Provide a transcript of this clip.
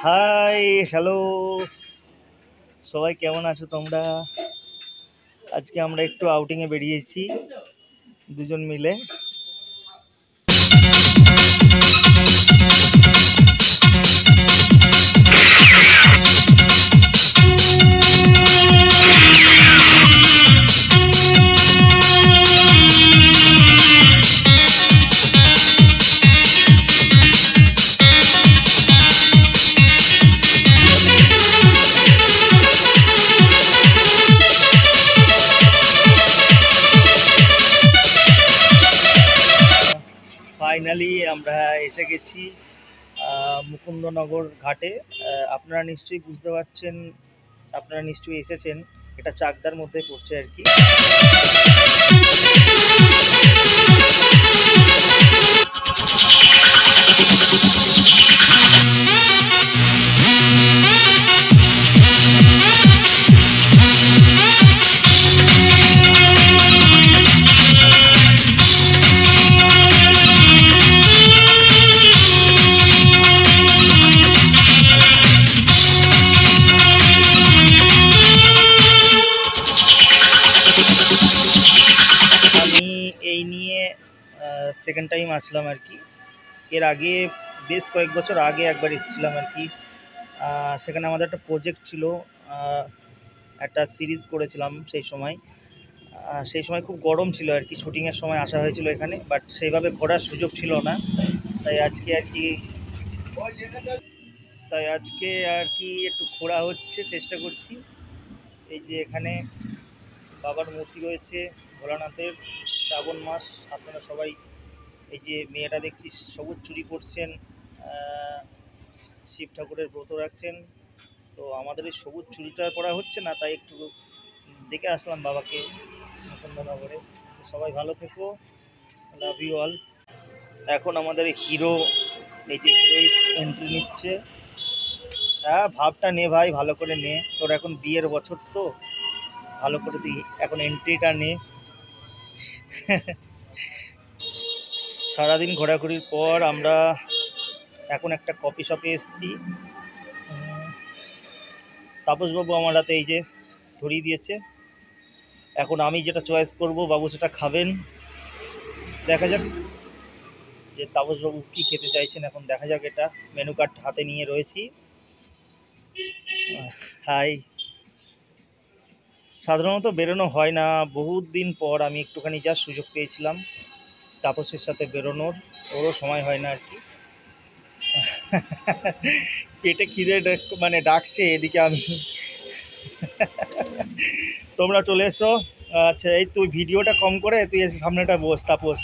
High, hello, সবাই কেমন আছো তোমরা? আজকে আমরা একটু আউটিংয়ে বেরিয়েছি দুজন মিলে। ফাইনালি আমরা এসে গেছি মুকুন্দনগর ঘাটে। আপনারা নিশ্চয়ই বুঝতে পারছেন, আপনারা নিশ্চয়ই এসেছেন, এটা চাকদার মধ্যে পড়ছে আর কি। সেকেন্ড টাইম আসলাম আর কি। এর আগে বেশ কয়েক বছর আগে একবার এসেছিলাম আর কি। সেখানে আমাদের একটা প্রজেক্ট ছিল, একটা সিরিজ করেছিলাম সেই সময় খুব গরম ছিল আর কি। শুটিংয়ের সময় আসা হয়েছিল এখানে, বাট সেইভাবে ঘোরার সুযোগ ছিল না। তাই আজকে আর কি একটু ঘোরা হচ্ছে, চেষ্টা করছি। এই যে এখানে বাবার মূর্তি রয়েছে, ভোলানাথের, শ্রাবণ মাস। আপনারা সবাই, এই যে মেয়েটা দেখছি সবুজ চুরি করছেন, শিব ঠাকুরের ব্রত রাখছেন। তো আমাদের এই সবুজ চুরিটা করা হচ্ছে না, তাই একটু দেখে আসলাম বাবাকে মুকুন্দনগরে। সবাই ভালো থেকো, লাভ ইউ অল। এখন আমাদের হিরো, এই যে হিরোইন এন্ট্রি নিচ্ছে। হ্যাঁ, ভাবটা নে ভাই, ভালো করে নে, তোর এখন বিয়ের বছর তো, ভালো করে দিই, এখন এন্ট্রিটা নে। সারাদিন ঘোরাঘুরির পর আমরা এখন একটা কফি শপে এসেছি। তাপসবাবু আমার হাতে এই যে ধরিয়ে দিয়েছে। এখন আমি যেটা চয়েস করব, বাবু সেটা খাবেন। দেখা যাক যে তাপসবাবু কী খেতে চাইছেন, এখন দেখা যাক। এটা মেনু কার্ড হাতে নিয়ে রয়েছি। হাই, সাধারণত বেরোনো হয় না, বহুত দিন পর আমি একটুখানি যা সুযোগ পেয়েছিলাম তাপসের সাথে বেরোনোর, ওরও সময় হয় না আর কি। পেটে খিদে মানে ডাকছে, এদিকে আমি। তোমরা চলে এসো। আচ্ছা, এই তুই ভিডিওটা কম করে তুই এসে সামনেটা বস তাপস।